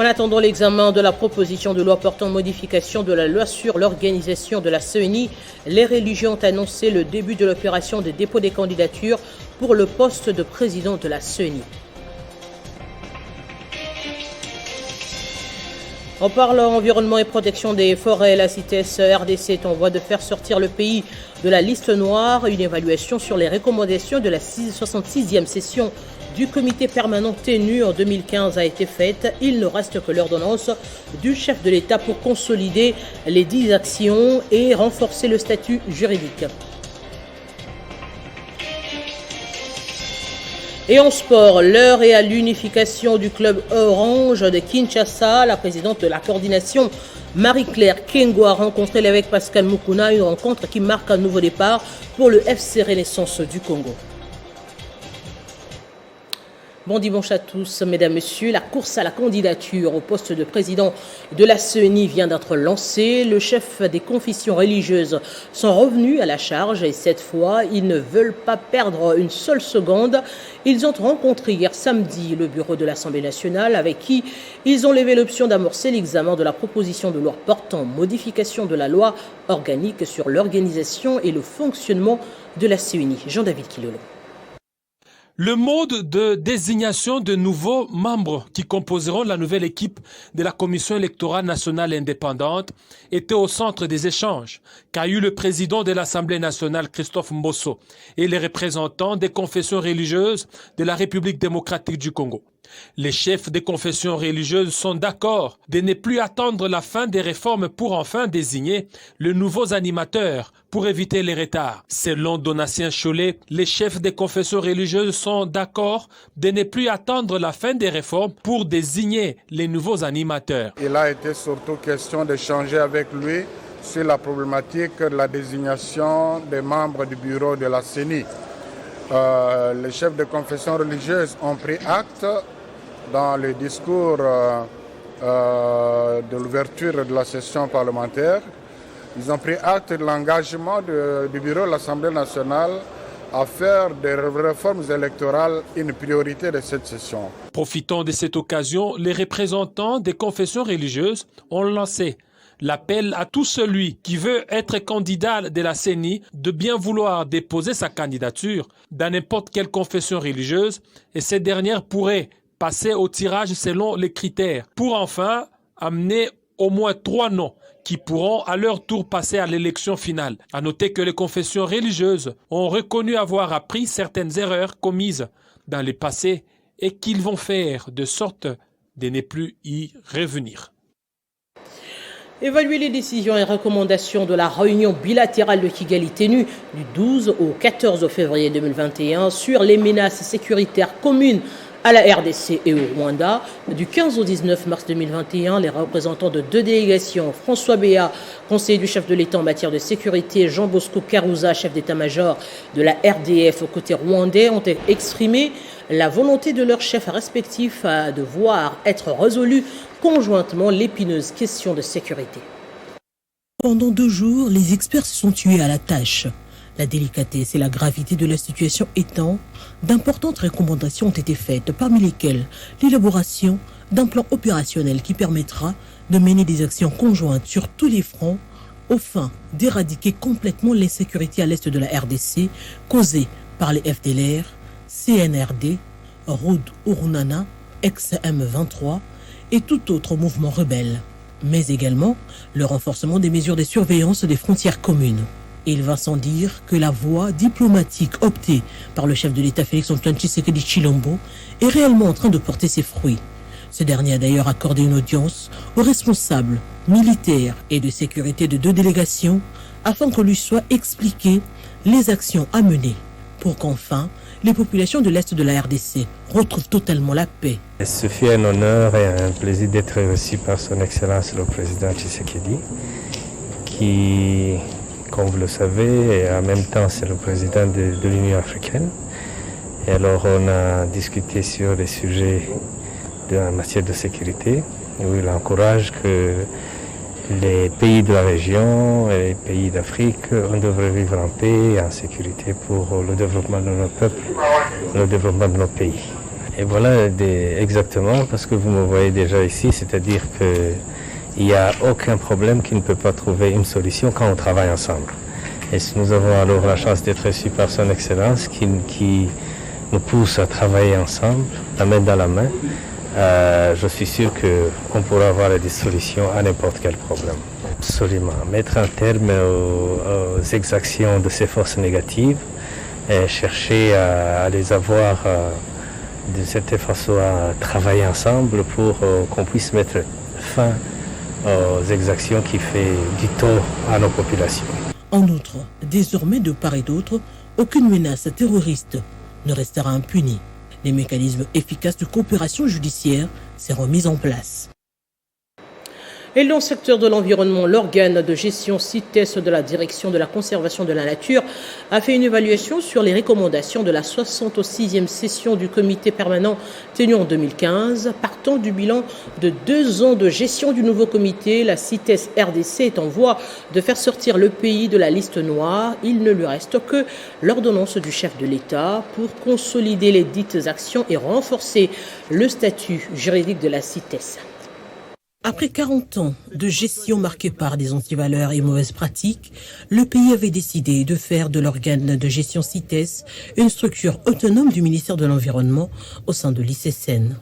En attendant l'examen de la proposition de loi portant modification de la loi sur l'organisation de la CENI, les religions ont annoncé le début de l'opération de dépôt des candidatures pour le poste de président de la CENI. En parlant environnement et protection des forêts, la CITES RDC est en voie de faire sortir le pays de la liste noire. Une évaluation sur les recommandations de la 66e session du comité permanent tenu en 2015 a été faite. Il ne reste que l'ordonnance du chef de l'État pour consolider les 10 actions et renforcer le statut juridique. Et en sport, l'heure est à l'unification du club orange de Kinshasa. La présidente de la coordination, Marie-Claire Kengo, a rencontré l'évêque Pascal Mukuna, une rencontre qui marque un nouveau départ pour le FC Renaissance du Congo. Bon dimanche à tous, mesdames, messieurs. La course à la candidature au poste de président de la CENI vient d'être lancée. Le chef des confessions religieuses sont revenus à la charge et cette fois, ils ne veulent pas perdre une seule seconde. Ils ont rencontré hier samedi le bureau de l'Assemblée nationale avec qui ils ont levé l'option d'amorcer l'examen de la proposition de loi portant modification de la loi organique sur l'organisation et le fonctionnement de la CENI. Jean-David Kilolo. Le mode de désignation de nouveaux membres qui composeront la nouvelle équipe de la Commission électorale nationale indépendante était au centre des échanges qu'a eu le président de l'Assemblée nationale Christophe Mbosso et les représentants des confessions religieuses de la République démocratique du Congo. Les chefs des confessions religieuses sont d'accord de ne plus attendre la fin des réformes pour enfin désigner les nouveaux animateurs pour éviter les retards. Selon Donatien Cholet, les chefs des confessions religieuses sont d'accord de ne plus attendre la fin des réformes pour désigner les nouveaux animateurs. Il a été surtout question d'échanger avec lui sur la problématique de la désignation des membres du bureau de la CENI. Les chefs de confessions religieuses ont pris acte dans le discours de l'ouverture de la session parlementaire. Ils ont pris acte de l'engagement du bureau de l'Assemblée nationale à faire des réformes électorales une priorité de cette session. Profitant de cette occasion, les représentants des confessions religieuses ont lancé l'appel à tout celui qui veut être candidat de la CENI de bien vouloir déposer sa candidature dans n'importe quelle confession religieuse et cette dernière pourrait passer au tirage selon les critères pour enfin amener au moins 3 noms qui pourront à leur tour passer à l'élection finale. À noter que les confessions religieuses ont reconnu avoir appris certaines erreurs commises dans le passé et qu'ils vont faire de sorte de ne plus y revenir. Évaluer les décisions et recommandations de la réunion bilatérale de Kigali tenue du 12 au 14 février 2021 sur les menaces sécuritaires communes à la RDC et au Rwanda. Du 15 au 19 mars 2021, les représentants de 2 délégations, François Béat, conseiller du chef de l'État en matière de sécurité, Jean Bosco Karouza, chef d'état-major de la RDF au côté rwandais, ont exprimé la volonté de leurs chefs respectifs de voir être résolue conjointement l'épineuse question de sécurité. Pendant 2 jours, les experts se sont tués à la tâche. La délicatesse et la gravité de la situation étant, d'importantes recommandations ont été faites, parmi lesquelles l'élaboration d'un plan opérationnel qui permettra de mener des actions conjointes sur tous les fronts au fin d'éradiquer complètement l'insécurité à l'est de la RDC causée par les FDLR, CNRD, Roud Urunana, ex-M23 et tout autre mouvement rebelle, mais également le renforcement des mesures de surveillance des frontières communes. Il va sans dire que la voie diplomatique optée par le chef de l'État Félix-Antoine Tshisekedi Tshilombo est réellement en train de porter ses fruits. Ce dernier a d'ailleurs accordé une audience aux responsables militaires et de sécurité de 2 délégations afin qu'on lui soit expliqué les actions à mener pour qu'enfin les populations de l'Est de la RDC retrouvent totalement la paix. Ce fut un honneur et un plaisir d'être reçu par son Excellence le Président Tshisekedi qui, comme vous le savez, et en même temps c'est le président de l'Union africaine. Et alors on a discuté sur les sujets en matière de sécurité, où il encourage que les pays de la région et les pays d'Afrique, on devrait vivre en paix et en sécurité pour le développement de nos peuples, le développement de nos pays. Et voilà exactement parce que vous me voyez déjà ici, c'est-à-dire qu'il n'y a aucun problème qui ne peut pas trouver une solution quand on travaille ensemble. Et si nous avons alors la chance d'être reçus par son Excellence qui nous pousse à travailler ensemble, la main dans la main, je suis sûr qu'on pourra avoir des solutions à n'importe quel problème. Absolument. Mettre un terme aux exactions de ces forces négatives et chercher à les avoir de cette façon à travailler ensemble pour qu'on puisse mettre fin aux exactions qui font du tort à nos populations. En outre, désormais de part et d'autre, aucune menace terroriste ne restera impunie. Les mécanismes efficaces de coopération judiciaire seront mis en place. Et dans le secteur de l'environnement, l'organe de gestion CITES de la Direction de la conservation de la nature a fait une évaluation sur les recommandations de la 66e session du comité permanent tenue en 2015. Partant du bilan de 2 ans de gestion du nouveau comité, la CITES RDC est en voie de faire sortir le pays de la liste noire. Il ne lui reste que l'ordonnance du chef de l'État pour consolider les dites actions et renforcer le statut juridique de la CITES. Après 40 ans de gestion marquée par des antivaleurs et mauvaises pratiques, le pays avait décidé de faire de l'organe de gestion CITES une structure autonome du ministère de l'Environnement au sein de l'ICSN.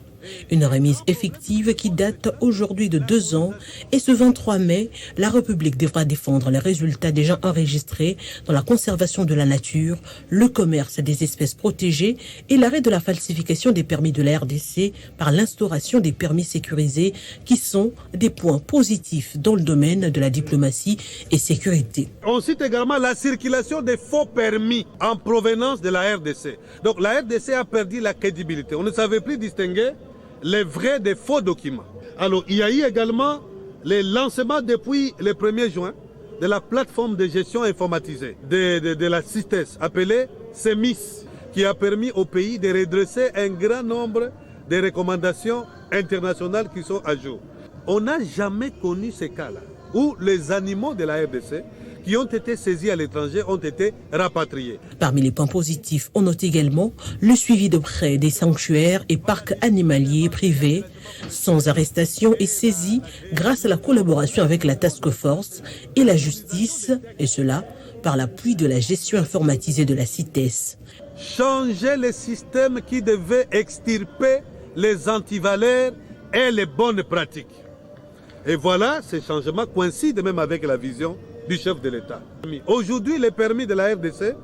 Une remise effective qui date aujourd'hui de 2 ans et ce 23 mai, la République devra défendre les résultats déjà enregistrés dans la conservation de la nature, le commerce des espèces protégées et l'arrêt de la falsification des permis de la RDC par l'instauration des permis sécurisés qui sont des points positifs dans le domaine de la diplomatie et sécurité. On cite également la circulation des faux permis en provenance de la RDC. Donc la RDC a perdu la crédibilité. On ne savait plus distinguer les vrais des faux documents. Alors, il y a eu également le lancement depuis le 1er juin de la plateforme de gestion informatisée de la CITES appelée CEMIS, qui a permis au pays de redresser un grand nombre de recommandations internationales qui sont à jour. On n'a jamais connu ces cas-là, où les animaux de la RDC qui ont été saisis à l'étranger ont été rapatriés. Parmi les points positifs, on note également le suivi de près des sanctuaires et parcs animaliers privés, sans arrestation et saisie grâce à la collaboration avec la Task Force et la justice, et cela par l'appui de la gestion informatisée de la CITES. Changer le système qui devait extirper les antivaleurs et les bonnes pratiques. Et voilà, ces changements coïncident même avec la vision du chef de l'État. Aujourd'hui, les permis de la RDC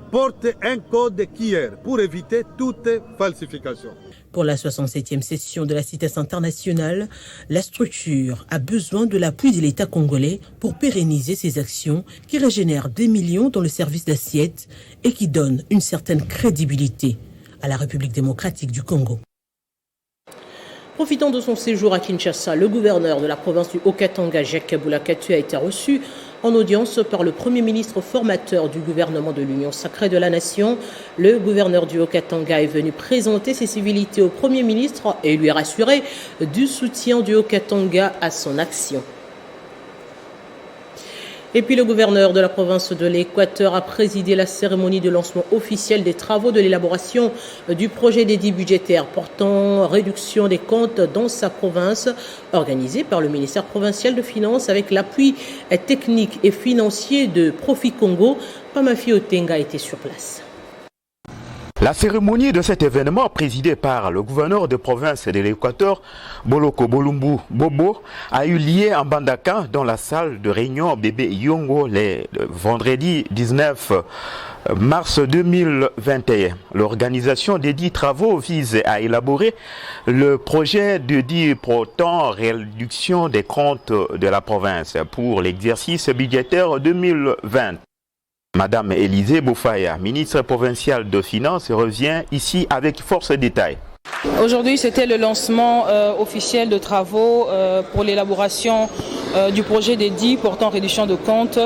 portent un code KIER pour éviter toute falsification. Pour la 67e session de la CITES internationale, la structure a besoin de l'appui de l'État congolais pour pérenniser ses actions qui régénèrent des millions dans le service d'assiette et qui donnent une certaine crédibilité à la République démocratique du Congo. Profitant de son séjour à Kinshasa, le gouverneur de la province du Haut-Katanga, Jacques Kabula-Katu, a été reçu en audience par le Premier ministre formateur du gouvernement de l'Union sacrée de la Nation. Le gouverneur du Haut-Katanga est venu présenter ses civilités au Premier ministre et lui rassurer du soutien du Haut-Katanga à son action. Et puis le gouverneur de la province de l'Équateur a présidé la cérémonie de lancement officiel des travaux de l'élaboration du projet d'édit budgétaire portant réduction des comptes dans sa province, organisé par le ministère provincial de Finances avec l'appui technique et financier de Profit Congo. Pamafi Otenga était sur place. La cérémonie de cet événement, présidée par le gouverneur de province de l'Équateur, Boloko Bolumbu Bobo, a eu lieu en Bandaka dans la salle de réunion Bébé Yongo le vendredi 19 mars 2021. L'organisation des 10 travaux vise à élaborer le projet de 10 portant réduction des comptes de la province pour l'exercice budgétaire 2020. Madame Élisée Boufaya, ministre provinciale de Finances, revient ici avec force détails. Aujourd'hui, c'était le lancement officiel de travaux pour l'élaboration du projet d'édit portant réduction de comptes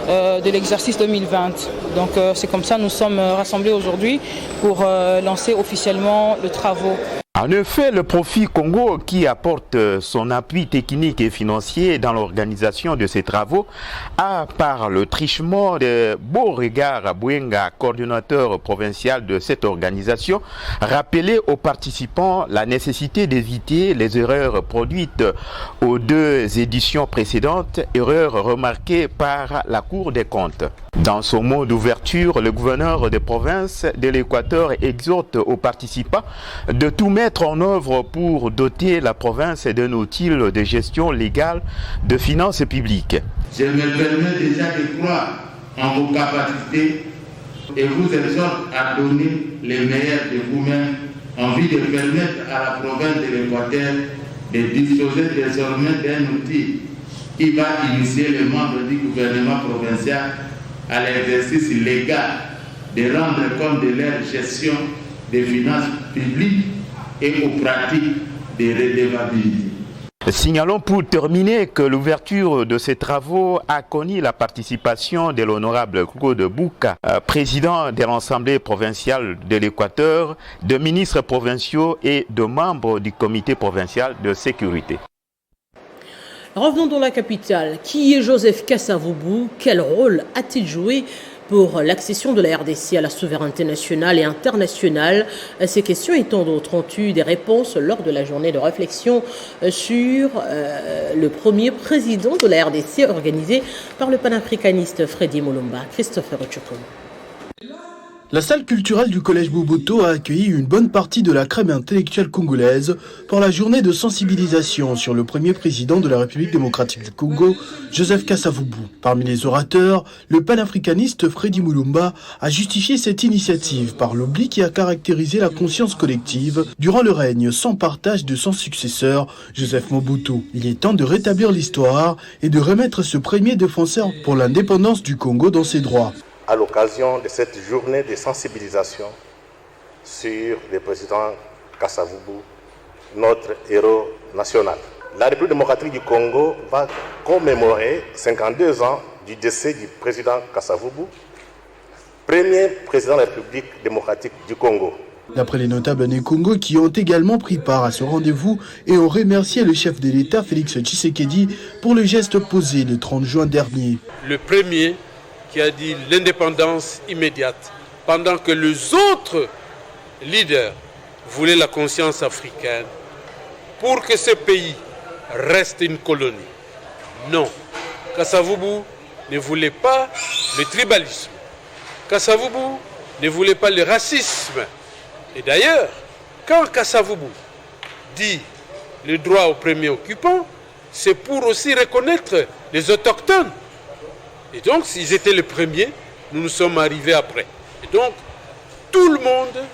de l'exercice 2020. Donc c'est comme ça que nous sommes rassemblés aujourd'hui pour lancer officiellement le travaux. En effet, le Profit Congo, qui apporte son appui technique et financier dans l'organisation de ces travaux, a, par le truchement de Beauregard Bouenga, coordonnateur provincial de cette organisation, rappelé aux participants la nécessité d'éviter les erreurs produites aux 2 éditions précédentes, erreurs remarquées par la Cour des comptes. Dans son mot d'ouverture, le gouverneur de province de l'Équateur exhorte aux participants de tout mettre en œuvre pour doter la province d'un outil de gestion légale de finances publiques. Je me permets déjà de croire en vos capacités et vous exhorte à donner les meilleurs de vous-même en vue de permettre à la province de l'Équateur de disposer désormais d'un outil qui va initier les membres du gouvernement provincial à l'exercice légal de rendre compte de leur gestion des finances publiques et aux pratiques de redevabilité. Signalons pour terminer que l'ouverture de ces travaux a connu la participation de l'honorable Claude Bouka, président de l'Assemblée provinciale de l'Équateur, de ministres provinciaux et de membres du comité provincial de sécurité. Revenons dans la capitale. Qui est Joseph Kasavubu? Quel rôle a-t-il joué pour l'accession de la RDC à la souveraineté nationale et internationale? Ces questions et tant d'autres ont eu des réponses lors de la journée de réflexion sur le premier président de la RDC organisée par le panafricaniste Freddy Mulumba. Christopher Ochokom. La salle culturelle du collège Mobutu a accueilli une bonne partie de la crème intellectuelle congolaise pour la journée de sensibilisation sur le premier président de la République démocratique du Congo, Joseph Kasavubu. Parmi les orateurs, le panafricaniste Freddy Mulumba a justifié cette initiative par l'oubli qui a caractérisé la conscience collective durant le règne sans partage de son successeur, Joseph Mobutu. Il est temps de rétablir l'histoire et de remettre ce premier défenseur pour l'indépendance du Congo dans ses droits. À l'occasion de cette journée de sensibilisation sur le président Kasavubu, notre héros national. La République démocratique du Congo va commémorer 52 ans du décès du président Kasavubu, premier président de la République démocratique du Congo. D'après les notables nés Congo qui ont également pris part à ce rendez-vous et ont remercié le chef de l'État Félix Tshisekedi pour le geste posé le 30 juin dernier. Le premier qui a dit l'indépendance immédiate, pendant que les autres leaders voulaient la conscience africaine pour que ce pays reste une colonie. Non, Kasavubu ne voulait pas le tribalisme. Kasavubu ne voulait pas le racisme. Et d'ailleurs, quand Kasavubu dit le droit au premier occupant, c'est pour aussi reconnaître les autochtones. Et donc, s'ils étaient les premiers, nous sommes arrivés après. Et donc, tout le monde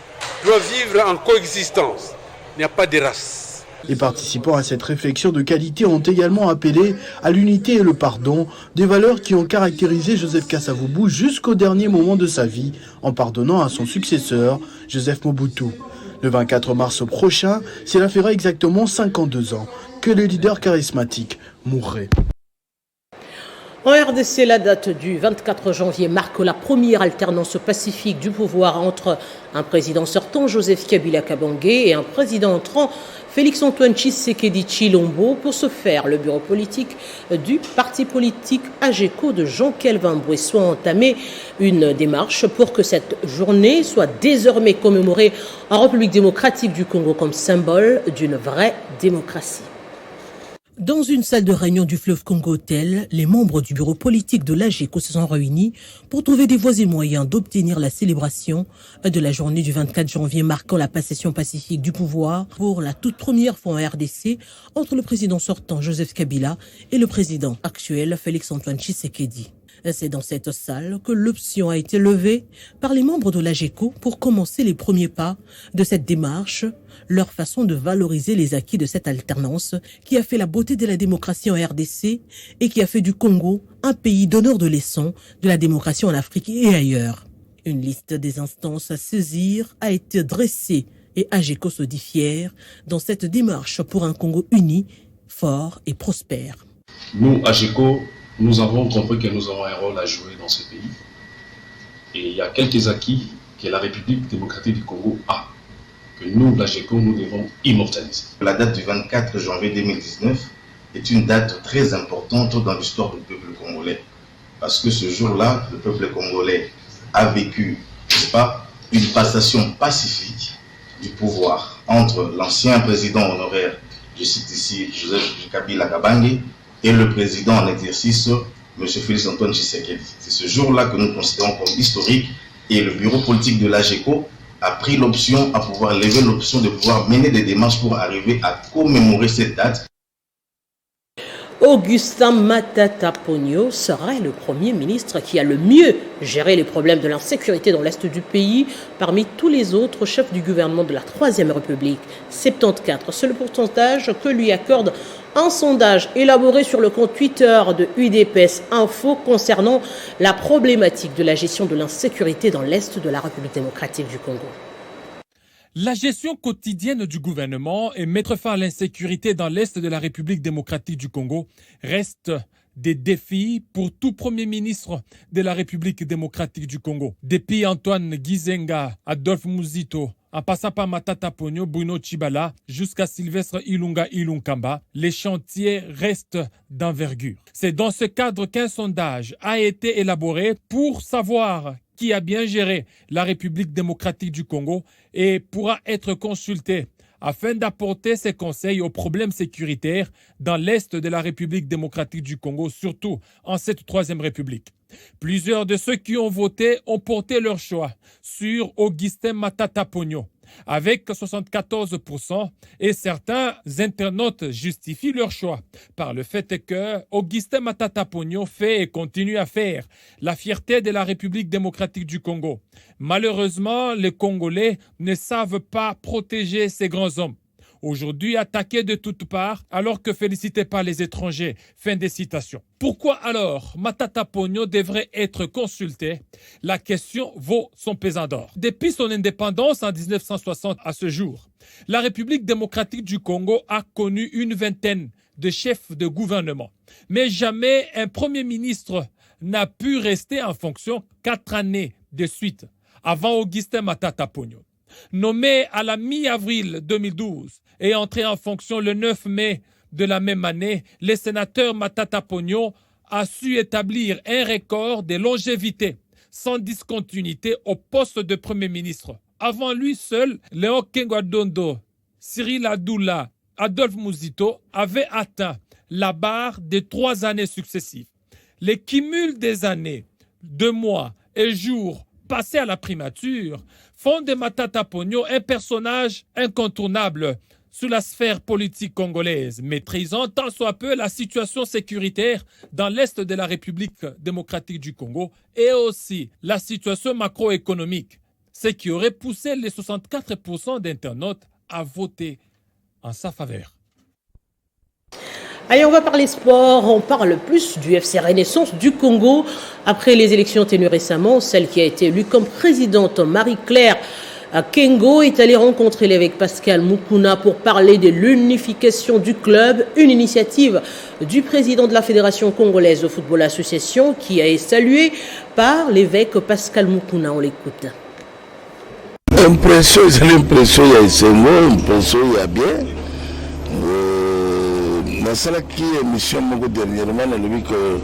doit vivre en coexistence. Il n'y a pas de race. Les participants à cette réflexion de qualité ont également appelé à l'unité et le pardon, des valeurs qui ont caractérisé Joseph Kasavubu jusqu'au dernier moment de sa vie, en pardonnant à son successeur, Joseph Mobutu. Le 24 mars prochain, cela fera exactement 52 ans que le leader charismatique mourrait. En RDC, la date du 24 janvier marque la première alternance pacifique du pouvoir entre un président sortant, Joseph Kabila Kabange, et un président entrant, Félix-Antoine Tshisekedi Tshilombo. Pour ce faire, le bureau politique du parti politique AGECO de Jean-Kelvin Bouesson a entamé une démarche pour que cette journée soit désormais commémorée en République démocratique du Congo comme symbole d'une vraie démocratie. Dans une salle de réunion du fleuve Congo Hotel, les membres du bureau politique de l'AGECO se sont réunis pour trouver des voies et moyens d'obtenir la célébration de la journée du 24 janvier marquant la passation pacifique du pouvoir pour la toute première fois en RDC entre le président sortant Joseph Kabila et le président actuel Félix-Antoine Tshisekedi. C'est dans cette salle que l'option a été levée par les membres de l'AGECO pour commencer les premiers pas de cette démarche, leur façon de valoriser les acquis de cette alternance qui a fait la beauté de la démocratie en RDC et qui a fait du Congo un pays donneur de leçons de la démocratie en Afrique et ailleurs. Une liste des instances à saisir a été dressée et AGECO se dit fier dans cette démarche pour un Congo uni, fort et prospère. Nous, AGECO, nous avons compris que nous avons un rôle à jouer dans ce pays. Et il y a quelques acquis que la République démocratique du Congo a. que nous, l'AGECO, nous devons immortaliser. La date du 24 janvier 2019 est une date très importante dans l'histoire du peuple congolais. Parce que ce jour-là, le peuple congolais a vécu, n'est-ce pas, une passation pacifique du pouvoir entre l'ancien président honoraire, je cite ici Joseph Kabila Kabange, et le président en exercice, M. Félix Antoine Tshisekedi. C'est ce jour-là que nous considérons comme historique et le bureau politique de l'AGECO a pris l'option à pouvoir lever l'option de pouvoir mener des démarches pour arriver à commémorer cette date. Augustin Matata Ponyo serait le premier ministre qui a le mieux géré les problèmes de l'insécurité dans l'Est du pays parmi tous les autres chefs du gouvernement de la Troisième République. 74, c'est le pourcentage que lui accorde un sondage élaboré sur le compte Twitter de UDPS Info concernant la problématique de la gestion de l'insécurité dans l'Est de la République démocratique du Congo. La gestion quotidienne du gouvernement et mettre fin à l'insécurité dans l'Est de la République démocratique du Congo reste des défis pour tout premier ministre de la République démocratique du Congo. Depuis Antoine Gizenga, Adolphe Muzito, en passant par Matata Ponyo, Bruno Tshibala, jusqu'à Sylvestre Ilunga Ilunkamba, les chantiers restent d'envergure. C'est dans ce cadre qu'un sondage a été élaboré pour savoir qui a bien géré la République démocratique du Congo et pourra être consulté afin d'apporter ses conseils aux problèmes sécuritaires dans l'Est de la République démocratique du Congo, surtout en cette Troisième République. Plusieurs de ceux qui ont voté ont porté leur choix sur Augustin Matata Ponyo, avec 74%, et certains internautes justifient leur choix par le fait que Augustin Matata Ponyo fait et continue à faire la fierté de la République démocratique du Congo. Malheureusement, les Congolais ne savent pas protéger ces grands hommes. Aujourd'hui attaqués de toutes parts alors que félicités par les étrangers. Fin des citations. Pourquoi alors Matata Ponyo devrait être consulté? La question vaut son pesant d'or. Depuis son indépendance en 1960 à ce jour, la République démocratique du Congo a connu une vingtaine de chefs de gouvernement. Mais jamais un premier ministre n'a pu rester en fonction 4 années de suite avant Augustin Matata Ponyo. Nommé à la mi-avril 2012 et entré en fonction le 9 mai de la même année, le sénateur Matata Ponyo a su établir un record de longévité sans discontinuité au poste de Premier ministre. Avant lui seul, Léon Kengwa-Dondo, Cyril Adoula, Adolphe Muzito avaient atteint la barre des 3 années successives. Les cumuls des années, de mois et jours passés à la primature font de Matata Ponyo un personnage incontournable sur la sphère politique congolaise, maîtrisant tant soit peu la situation sécuritaire dans l'Est de la République démocratique du Congo et aussi la situation macroéconomique, ce qui aurait poussé les 64% d'internautes à voter en sa faveur. Allez, on va parler sport. On parle plus du FC Renaissance du Congo. Après les élections tenues récemment, celle qui a été élue comme présidente, Marie-Claire Kengo, est allée rencontrer l'évêque Pascal Mukuna pour parler de l'unification du club, une initiative du président de la Fédération congolaise de football association qui a été saluée par l'évêque Pascal Mukuna. On l'écoute. Impression, c'est l'impression, il y a Isengo, impression, il y a bien. Nasalaki émission moko dernièrement nalobi que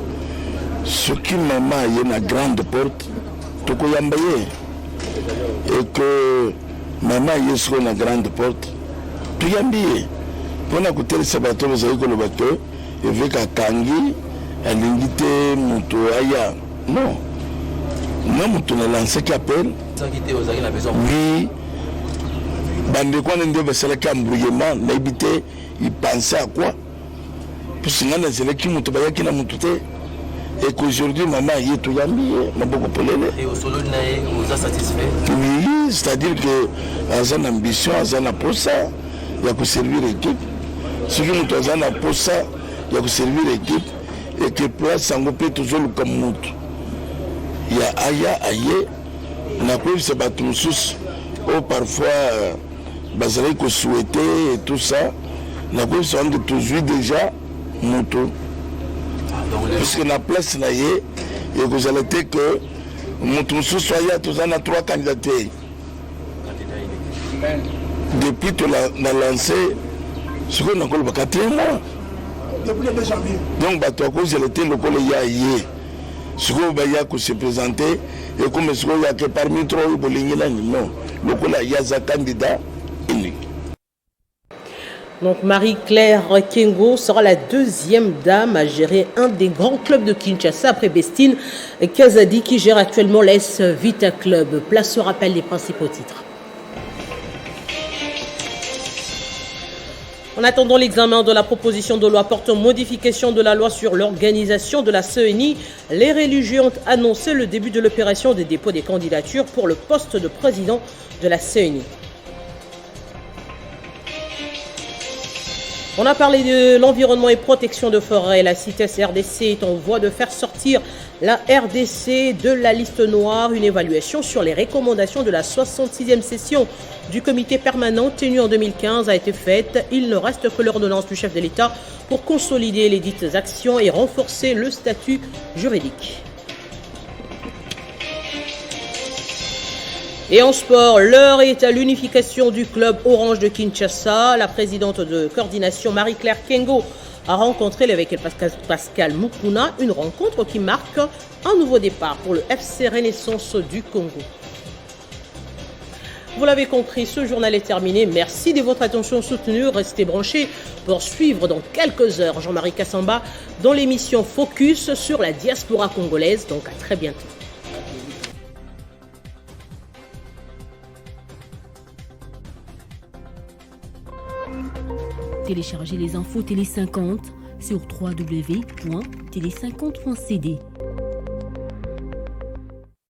soki mama aye na grande porte tokoyamba ye et que mama aye siko na grande porte toyambi ye mpona kotelisa bato bazali koloba ke évêque akangi alingi te moto aya non nga moto nalansaki appel oui bandeko wana nde basalaki embrouillement nayebi te il pensait à quoi puisque et qu'aujourd'hui maman est tout yambi maboko polele et au solo nae vous a satisfait oui, c'est-à-dire que à une ambition à une posa il y a que servir l'équipe ce que nous avons à posa il y a que servir l'équipe et que place s'englober toujours comme nous il y a aya aye na quoi c'est pas tout sous ou parfois bazali que souhaiter et tout ça na quoi c'est de toujours déjà moto puisque la place là et vous allez dire que moto soit tous en a 3 candidatures depuis que la lancé, ce qu'on a encore le 4e mois. Depuis le 2 janvier. Donc, à cause de l'été, le col y a hier. Ce qu'on va se présenter, et comme ce qu'on y a que parmi trois, non. Le col y a un candidat unique. Donc Marie-Claire Kengo sera la 2e dame à gérer un des grands clubs de Kinshasa après Bestine Kazadi qui gère actuellement l'AS Vita Club. Place au rappel des principaux titres. En attendant l'examen de la proposition de loi portant modification de la loi sur l'organisation de la CENI, les religieux ont annoncé le début de l'opération des dépôts des candidatures pour le poste de président de la CENI. On a parlé de l'environnement et protection de forêt. La CITES RDC est en voie de faire sortir la RDC de la liste noire. Une évaluation sur les recommandations de la 66e session du comité permanent tenue en 2015 a été faite. Il ne reste que l'ordonnance du chef de l'État pour consolider les dites actions et renforcer le statut juridique. Et en sport, l'heure est à l'unification du club Orange de Kinshasa. La présidente de coordination Marie-Claire Kengo a rencontré l'évêque Pascal Mukuna, une rencontre qui marque un nouveau départ pour le FC Renaissance du Congo. Vous l'avez compris, ce journal est terminé. Merci de votre attention soutenue. Restez branchés pour suivre dans quelques heures Jean-Marie Kassamba dans l'émission Focus sur la diaspora congolaise. Donc à très bientôt. Téléchargez les infos Télé 50 sur www.télé50.cd.